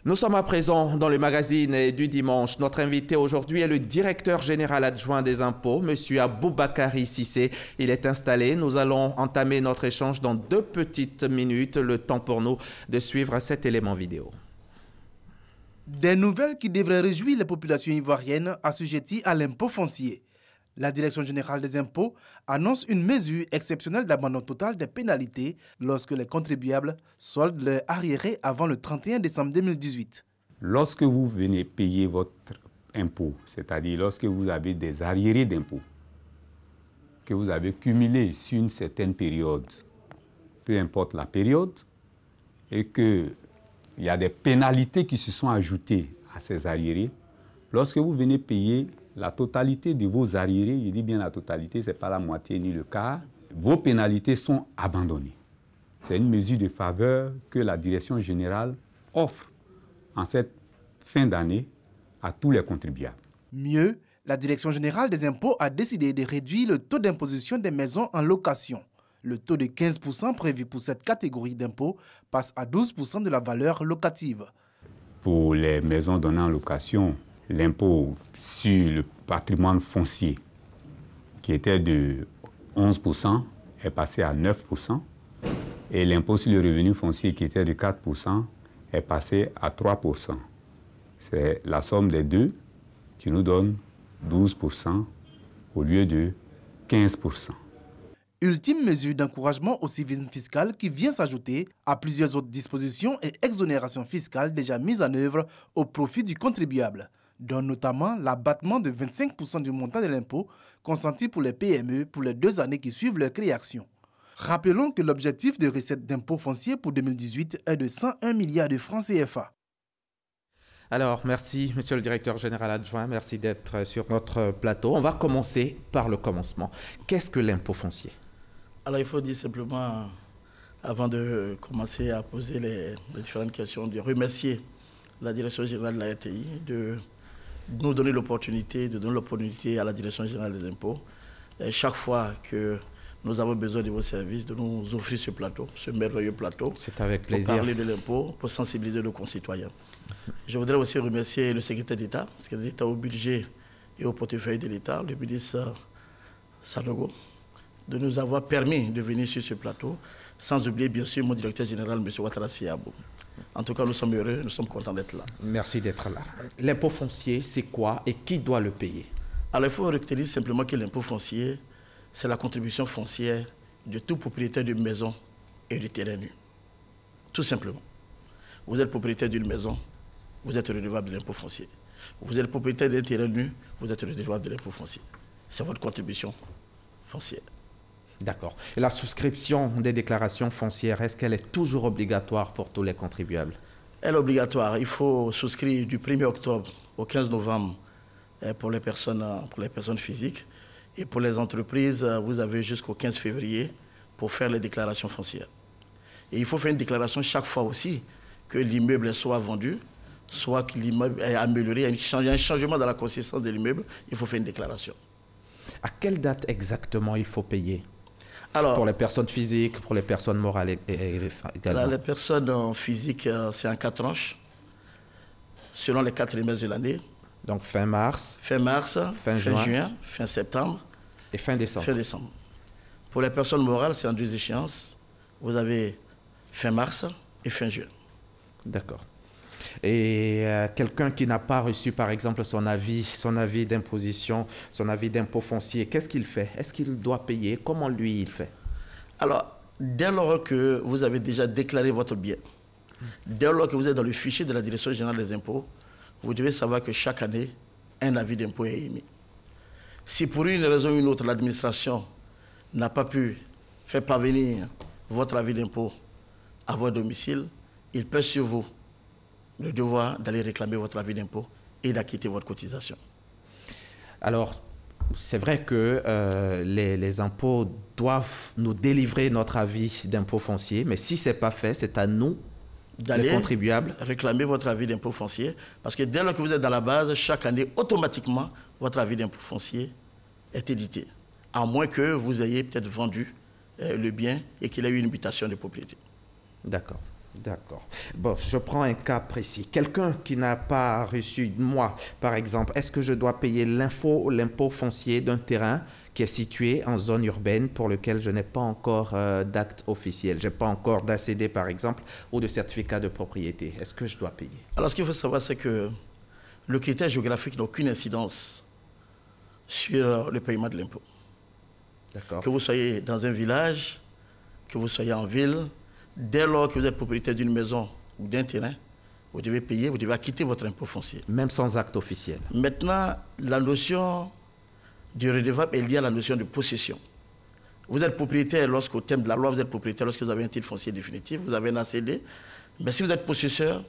Nous sommes à présent dans le magazine du dimanche. Notre invité aujourd'hui est le directeur général adjoint des impôts, M. Aboubakari Cissé. Il est installé. Nous allons entamer notre échange dans 2 petites minutes. Le temps pour nous de suivre cet élément vidéo. Des nouvelles qui devraient réjouir les populations ivoiriennes assujetties à l'impôt foncier. La Direction générale des impôts annonce une mesure exceptionnelle d'abandon total des pénalités lorsque les contribuables soldent leurs arriérés avant le 31 décembre 2018. Lorsque vous venez payer votre impôt, c'est-à-dire lorsque vous avez des arriérés d'impôts que vous avez cumulés sur une certaine période, peu importe la période, et qu'il y a des pénalités qui se sont ajoutées à ces arriérés, lorsque vous venez payer la totalité de vos arriérés, je dis bien la totalité, ce n'est pas la moitié ni le quart, vos pénalités sont abandonnées. C'est une mesure de faveur que la Direction générale offre en cette fin d'année à tous les contribuables. Mieux, la Direction générale des impôts a décidé de réduire le taux d'imposition des maisons en location. Le taux de 15% prévu pour cette catégorie d'impôts passe à 12% de la valeur locative. Pour les maisons données en location, l'impôt sur le patrimoine foncier, qui était de 11%, est passé à 9%. Et l'impôt sur le revenu foncier, qui était de 4%, est passé à 3%. C'est la somme des deux qui nous donne 12% au lieu de 15%. Ultime mesure d'encouragement au civisme fiscal qui vient s'ajouter à plusieurs autres dispositions et exonérations fiscales déjà mises en œuvre au profit du contribuable, dont notamment l'abattement de 25% du montant de l'impôt consenti pour les PME pour les 2 années qui suivent leur création. Rappelons que l'objectif de recette d'impôt foncier pour 2018 est de 101 milliards de francs CFA. Alors, merci, monsieur le directeur général adjoint. Merci d'être sur notre plateau. On va commencer par le commencement. Qu'est-ce que l'impôt foncier? Alors, il faut dire simplement, avant de commencer à poser les différentes questions, de remercier la direction générale de la RTI, de nous donner l'opportunité, à la direction générale des impôts, chaque fois que nous avons besoin de vos services, de nous offrir ce plateau, ce merveilleux plateau. C'est avec plaisir. Pour parler de l'impôt, pour sensibiliser nos concitoyens. Je voudrais aussi remercier le secrétaire d'État, secrétaire d'État au budget et au portefeuille de l'État, le ministre Sanogo, de nous avoir permis de venir sur ce plateau, sans oublier bien sûr mon directeur général, M. Ouattara Siabo. En tout cas, nous sommes heureux, nous sommes contents d'être là. Merci d'être là. L'impôt foncier, c'est quoi et qui doit le payer? Alors, il faut retenir simplement que l'impôt foncier, c'est la contribution foncière de tout propriétaire d'une maison et de terrain nu. Tout simplement. Vous êtes propriétaire d'une maison, vous êtes redevable de l'impôt foncier. Vous êtes propriétaire d'un terrain nu, vous êtes redevable de l'impôt foncier. C'est votre contribution foncière. D'accord. Et la souscription des déclarations foncières, est-ce qu'elle est toujours obligatoire pour tous les contribuables? Elle est obligatoire. Il faut souscrire du 1er octobre au 15 novembre pour les personnes physiques. Et pour les entreprises, vous avez jusqu'au 15 février pour faire les déclarations foncières. Et il faut faire une déclaration chaque fois aussi que l'immeuble soit vendu, soit que l'immeuble est amélioré. Il y a un changement dans la consistance de l'immeuble, il faut faire une déclaration. À quelle date exactement il faut payer? Alors, pour les personnes physiques, pour les personnes morales également? Les personnes physiques, c'est en 4 tranches, selon les 4 trimestres de l'année. Donc fin mars, fin juin, fin septembre et fin décembre. Pour les personnes morales, c'est en 2 échéances. Vous avez fin mars et fin juin. D'accord. Et quelqu'un qui n'a pas reçu, par exemple, son avis d'imposition, son avis d'impôt foncier, qu'est-ce qu'il fait? Est-ce qu'il doit payer? Comment lui, il fait? Alors, dès lors que vous avez déjà déclaré votre bien, dès lors que vous êtes dans le fichier de la Direction générale des impôts, vous devez savoir que chaque année, un avis d'impôt est émis. Si pour une raison ou une autre, l'administration n'a pas pu faire parvenir votre avis d'impôt à votre domicile, il pèse sur vous le devoir d'aller réclamer votre avis d'impôt et d'acquitter votre cotisation. Alors, c'est vrai que les impôts doivent nous délivrer notre avis d'impôt foncier, mais si ce n'est pas fait, c'est à nous, les contribuables, réclamer votre avis d'impôt foncier, parce que dès lors que vous êtes dans la base, chaque année, automatiquement, votre avis d'impôt foncier est édité, à moins que vous ayez peut-être vendu le bien et qu'il ait eu une mutation de propriété. D'accord. D'accord. Bon, je prends un cas précis. Quelqu'un qui n'a pas reçu, moi, par exemple, est-ce que je dois payer l'impôt foncier d'un terrain qui est situé en zone urbaine pour lequel je n'ai pas encore d'acte officiel? Je n'ai pas encore d'ACD, par exemple, ou de certificat de propriété. Est-ce que je dois payer? Alors, ce qu'il faut savoir, c'est que le critère géographique n'a aucune incidence sur le paiement de l'impôt. D'accord. Que vous soyez dans un village, que vous soyez en ville, dès lors que vous êtes propriétaire d'une maison ou d'un terrain, vous devez payer, vous devez acquitter votre impôt foncier. Même sans acte officiel. Maintenant, la notion du redevable est liée à la notion de possession. Vous êtes propriétaire lorsqu'au terme de la loi, vous êtes propriétaire lorsque vous avez un titre foncier définitif, vous avez un ACD. Mais si vous êtes possesseur,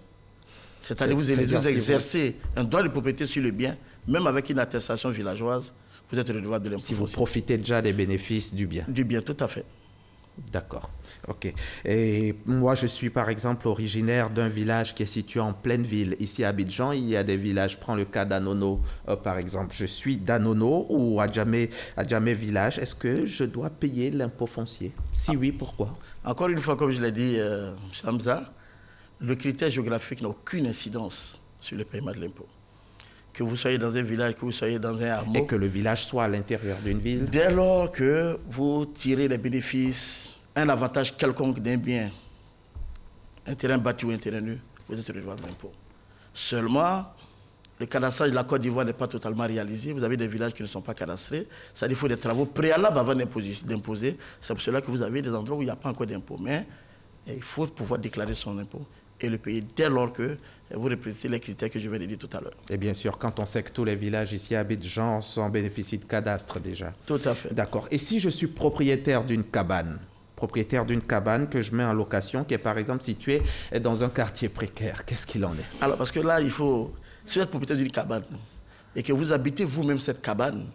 c'est-à-dire vous exercez un droit de propriété sur le bien, même avec une attestation villageoise, vous êtes redevable de l'impôt foncier. Si vous profitez déjà des bénéfices du bien. Du bien, tout à fait. D'accord. OK. Et moi, je suis par exemple originaire d'un village qui est situé en pleine ville. Ici à Abidjan, il y a des villages. Prends le cas d'Anono, par exemple. Je suis d'Anono ou Adjamé village. Est-ce que je dois payer l'impôt foncier? Si oui, pourquoi? Encore une fois, comme je l'ai dit, Hamza, le critère géographique n'a aucune incidence sur le paiement de l'impôt. Que vous soyez dans un village, que vous soyez dans un hameau. Et que le village soit à l'intérieur d'une ville. Dès lors que vous tirez les bénéfices, un avantage quelconque d'un bien, un terrain bâti ou un terrain nu, vous êtes redevable de l'impôt. Seulement, le cadastrage de la Côte d'Ivoire n'est pas totalement réalisé. Vous avez des villages qui ne sont pas cadastrés. C'est-à-dire qu'il faut des travaux préalables avant d'imposer. C'est pour cela que vous avez des endroits où il n'y a pas encore d'impôt. Mais il faut pouvoir déclarer son impôt et le payer dès lors que vous respectez les critères que je viens de dire tout à l'heure. Et bien sûr, quand on sait que tous les villages ici à Abidjan bénéficient de cadastre déjà. Tout à fait. D'accord. Et si je suis propriétaire d'une cabane que je mets en location, qui est par exemple située dans un quartier précaire, qu'est-ce qu'il en est? Alors, parce que là, il faut... Si vous êtes propriétaire d'une cabane et que vous habitez vous-même cette cabane,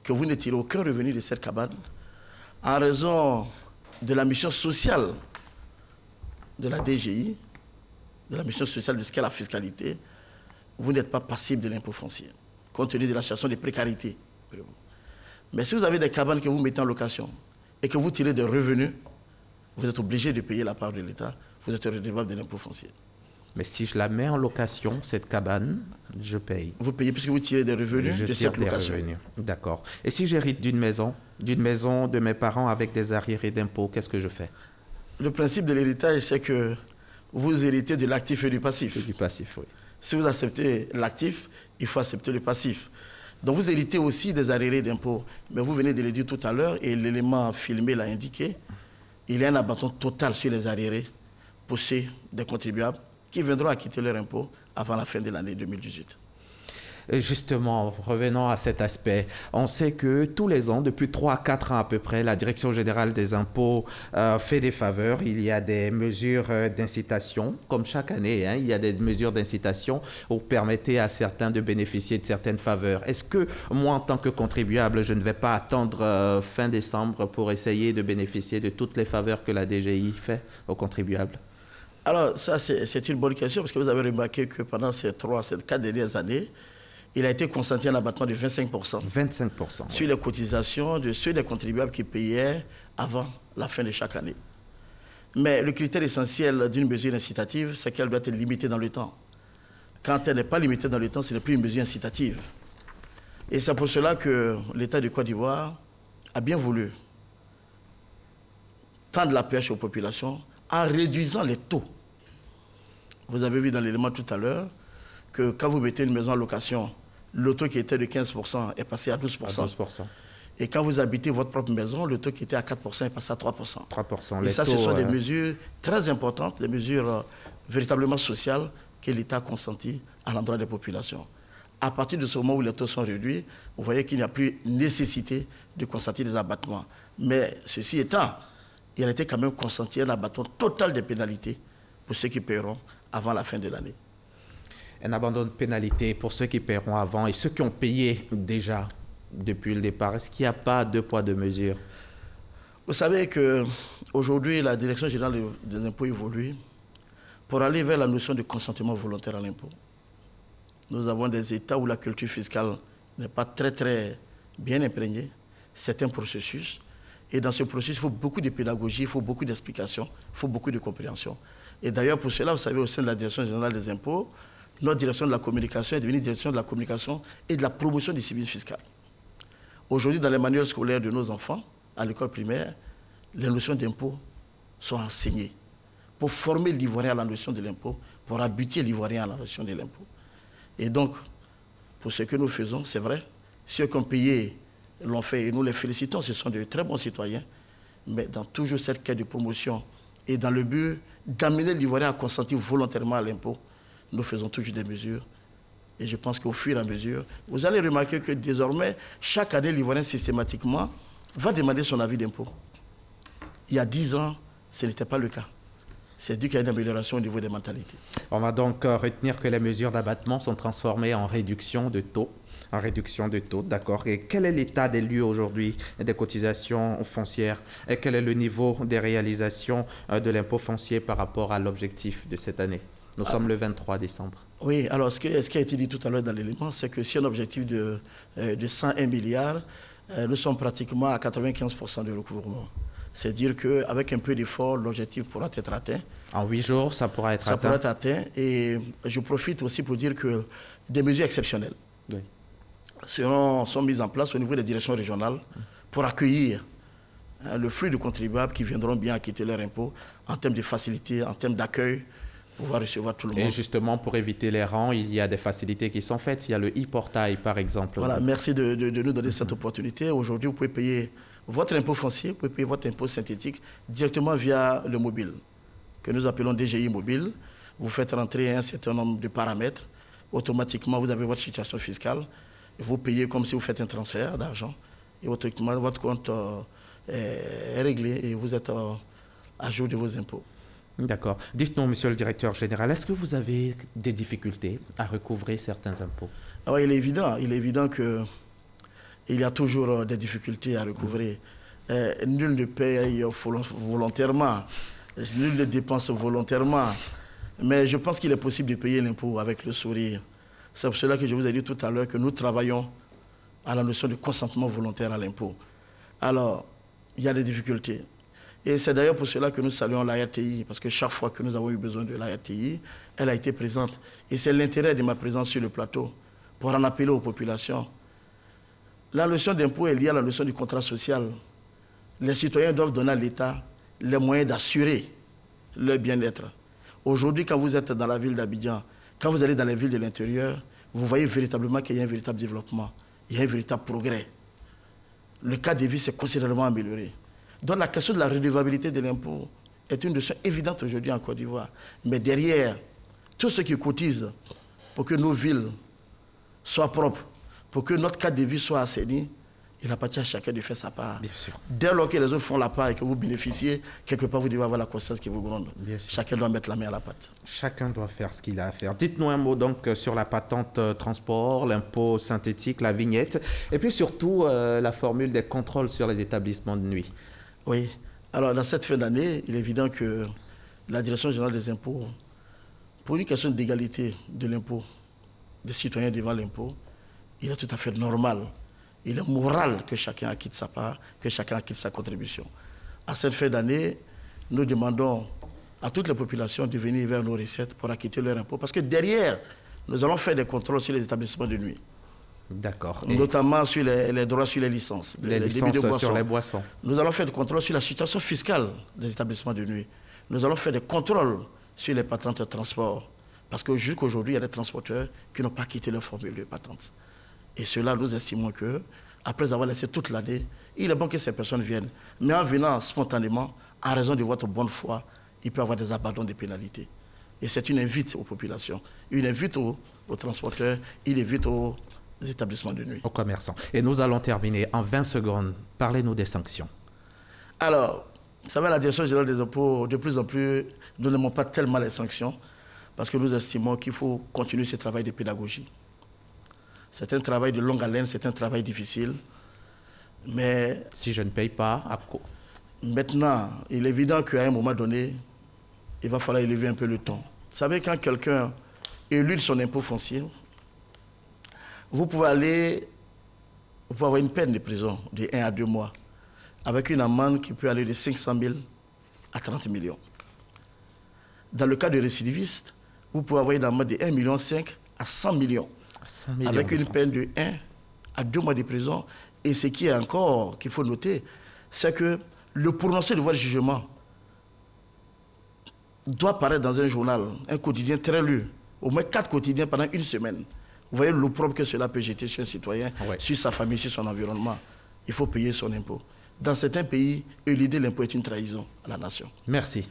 que vous ne tirez aucun revenu de cette cabane, en raison de la mission sociale de la DGI, de la mission sociale de ce qu'est la fiscalité, vous n'êtes pas passible de l'impôt foncier, compte tenu de la situation de précarité. Mais si vous avez des cabanes que vous mettez en location et que vous tirez des revenus, vous êtes obligé de payer la part de l'État, vous êtes redevable de l'impôt foncier. Mais si je la mets en location, cette cabane, je paye. Vous payez puisque vous tirez des revenus de cette location. D'accord. Et si j'hérite d'une maison de mes parents avec des arriérés d'impôts, qu'est-ce que je fais? Le principe de l'héritage, c'est que vous héritez de l'actif et du passif. Et du passif, oui. Si vous acceptez l'actif, il faut accepter le passif. Donc vous héritez aussi des arriérés d'impôts. Mais vous venez de le dire tout à l'heure, et l'élément filmé l'a indiqué, il y a un abattement total sur les arriérés poussés des contribuables qui viendront acquitter leur impôt avant la fin de l'année 2018. Justement, revenons à cet aspect. On sait que tous les ans, depuis 3 à 4 ans à peu près, la Direction générale des impôts fait des faveurs. Il y a des mesures d'incitation, comme chaque année, il y a des mesures d'incitation pour permettre à certains de bénéficier de certaines faveurs. Est-ce que moi, en tant que contribuable, je ne vais pas attendre fin décembre pour essayer de bénéficier de toutes les faveurs que la DGI fait aux contribuables? Alors, ça, c'est une bonne question, parce que vous avez remarqué que pendant ces 4 dernières années, il a été consenti un abattement de 25%. 25%. Sur les cotisations de ceux des contribuables qui payaient avant la fin de chaque année. Mais le critère essentiel d'une mesure incitative, c'est qu'elle doit être limitée dans le temps. Quand elle n'est pas limitée dans le temps, ce n'est plus une mesure incitative. Et c'est pour cela que l'État de Côte d'Ivoire a bien voulu tendre la perche aux populations en réduisant les taux. Vous avez vu dans l'élément tout à l'heure que quand vous mettez une maison en location, le taux qui était de 15% est passé à 12%. À 12%. Et quand vous habitez votre propre maison, le taux qui était à 4% est passé à 3%. 3%. Et ça, ce sont des mesures très importantes, des mesures véritablement sociales que l'État a consenties à l'endroit des populations. À partir de ce moment où les taux sont réduits, vous voyez qu'il n'y a plus nécessité de constater des abattements. Mais ceci étant, il a été quand même consenti un abattement total des pénalités pour ceux qui paieront avant la fin de l'année. Un abandon de pénalité pour ceux qui paieront avant et ceux qui ont payé déjà depuis le départ. Est-ce qu'il n'y a pas 2 poids 2 mesures? Vous savez qu'aujourd'hui, la Direction générale des impôts évolue pour aller vers la notion de consentement volontaire à l'impôt. Nous avons des États où la culture fiscale n'est pas très bien imprégnée. C'est un processus. Et dans ce processus, il faut beaucoup de pédagogie, il faut beaucoup d'explications, il faut beaucoup de compréhension. Et d'ailleurs, pour cela, vous savez, au sein de la Direction générale des impôts, notre direction de la communication est devenue direction de la communication et de la promotion du civisme fiscal. Aujourd'hui, dans les manuels scolaires de nos enfants, à l'école primaire, les notions d'impôt sont enseignées pour former l'Ivoirien à la notion de l'impôt, pour habituer l'Ivoirien à la notion de l'impôt. Et donc, pour ce que nous faisons, c'est vrai, ceux qui ont payé l'ont fait et nous les félicitons, ce sont de très bons citoyens, mais dans toujours cette quête de promotion et dans le but d'amener l'Ivoirien à consentir volontairement à l'impôt, nous faisons toujours des mesures. Et je pense qu'au fur et à mesure, vous allez remarquer que désormais, chaque année, l'Ivoirien systématiquement va demander son avis d'impôt. Il y a 10 ans, ce n'était pas le cas. C'est dû qu'il y a une amélioration au niveau des mentalités. On va donc retenir que les mesures d'abattement sont transformées en réduction de taux. En réduction de taux, d'accord. Et quel est l'état des lieux aujourd'hui des cotisations foncières? Et quel est le niveau des réalisations de l'impôt foncier par rapport à l'objectif de cette année? Nous sommes le 23 décembre. Oui, alors ce qui a été dit tout à l'heure dans l'élément, c'est que si un objectif de 101 milliards, nous sommes pratiquement à 95% de recouvrement. C'est dire qu'avec un peu d'effort, l'objectif pourra être atteint. En 8 jours, ça pourra être atteint. Ça pourra être atteint. Et je profite aussi pour dire que des mesures exceptionnelles sont mises en place au niveau des directions régionales pour accueillir le flux de contribuables qui viendront bien acquitter leur impôt en termes de facilité, en termes d'accueil, pouvoir recevoir tout le monde. Et justement, pour éviter les rangs, il y a des facilités qui sont faites. Il y a le e-portail, par exemple. Voilà, merci de nous donner cette opportunité. Aujourd'hui, vous pouvez payer votre impôt foncier, vous pouvez payer votre impôt synthétique directement via le mobile, que nous appelons DGI mobile. Vous faites rentrer un certain nombre de paramètres. Automatiquement, vous avez votre situation fiscale. Vous payez comme si vous faites un transfert d'argent. Et automatiquement, votre compte est réglé et vous êtes à jour de vos impôts. D'accord. Dites-nous, monsieur le directeur général, est-ce que vous avez des difficultés à recouvrer certains impôts? Alors, il est évident qu'il y a toujours des difficultés à recouvrer. Nul ne paye volontairement, nul ne dépense volontairement. Mais je pense qu'il est possible de payer l'impôt avec le sourire. C'est pour cela que je vous ai dit tout à l'heure que nous travaillons à la notion de consentement volontaire à l'impôt. Alors, il y a des difficultés. Et c'est d'ailleurs pour cela que nous saluons la RTI, parce que chaque fois que nous avons eu besoin de la RTI, elle a été présente. Et c'est l'intérêt de ma présence sur le plateau, pour en appeler aux populations. La notion d'impôt est liée à la notion du contrat social. Les citoyens doivent donner à l'État les moyens d'assurer leur bien-être. Aujourd'hui, quand vous êtes dans la ville d'Abidjan, quand vous allez dans les villes de l'intérieur, vous voyez véritablement qu'il y a un véritable développement, il y a un véritable progrès. Le cadre de vie s'est considérablement amélioré. Donc la question de la redevabilité de l'impôt est une notion évidente aujourd'hui en Côte d'Ivoire. Mais derrière, tous ceux qui cotisent pour que nos villes soient propres, pour que notre cadre de vie soit assaini, il appartient à chacun de faire sa part. Bien sûr. Dès lors que les autres font la part et que vous bénéficiez, quelque part vous devez avoir la conscience qui vous gronde. Bien sûr. Chacun doit mettre la main à la pâte. Chacun doit faire ce qu'il a à faire. Dites-nous un mot donc sur la patente transport, l'impôt synthétique, la vignette, et puis surtout la formule des contrôles sur les établissements de nuit. Oui. Alors, dans cette fin d'année, il est évident que la Direction générale des impôts, pour une question d'égalité de l'impôt, des citoyens devant l'impôt, il est tout à fait normal, il est moral que chacun acquitte sa part, que chacun acquitte sa contribution. À cette fin d'année, nous demandons à toutes les populations de venir vers nos recettes pour acquitter leur impôt, parce que derrière, nous allons faire des contrôles sur les établissements de nuit. D'accord. Notamment sur les droits sur les licences. Les licences sur les boissons. Nous allons faire des contrôles sur la situation fiscale des établissements de nuit. Nous allons faire des contrôles sur les patentes de transport. Parce que jusqu'aujourd'hui, il y a des transporteurs qui n'ont pas quitté leur formule de patente. Et cela, nous estimons que, après avoir laissé toute l'année, il est bon que ces personnes viennent. Mais en venant spontanément, en raison de votre bonne foi, il peut y avoir des abandons de pénalités. Et c'est une invite aux populations, une invite aux transporteurs, une invite aux établissements de nuit. Aux commerçants. Et nous allons terminer en 20 secondes. Parlez-nous des sanctions. Alors, vous savez, la Direction générale des impôts, de plus en plus, nous n'aimons pas tellement les sanctions, parce que nous estimons qu'il faut continuer ce travail de pédagogie. C'est un travail de longue haleine, c'est un travail difficile. Mais si je ne paye pas, à quoi? Maintenant, il est évident qu'à un moment donné, il va falloir élever un peu le ton. Vous savez, quand quelqu'un élude son impôt foncier, vous pouvez avoir une peine de prison de 1 à 2 mois, avec une amende qui peut aller de 500 000 à 30 millions. Dans le cas de récidivistes, vous pouvez avoir une amende de 1,5 million à 100 millions. Avec une peine de 1 à 2 mois de prison. Et ce qui est encore qu'il faut noter, c'est que le prononcé de votre jugement doit paraître dans un journal, un quotidien très lu, au moins 4 quotidiens pendant une semaine. Vous voyez l'opprobre que cela peut jeter sur un citoyen, sur sa famille, sur son environnement. Il faut payer son impôt. Dans certains pays, éluder l'impôt est une trahison à la nation. Merci.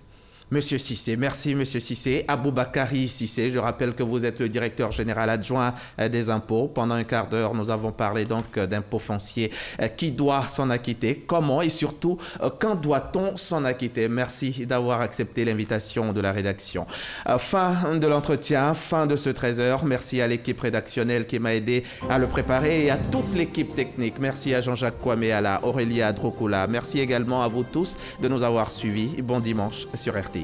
Monsieur Cissé, merci Monsieur Cissé. Aboubakari Cissé, je rappelle que vous êtes le directeur général adjoint des impôts. Pendant un quart d'heure, nous avons parlé donc d'impôts fonciers. Qui doit s'en acquitter? Comment? Et surtout, quand doit-on s'en acquitter? Merci d'avoir accepté l'invitation de la rédaction. Fin de l'entretien, fin de ce 13h. Merci à l'équipe rédactionnelle qui m'a aidé à le préparer et à toute l'équipe technique. Merci à Jean-Jacques Kwame, Aurélia Drokula. Merci également à vous tous de nous avoir suivis. Bon dimanche sur RTI.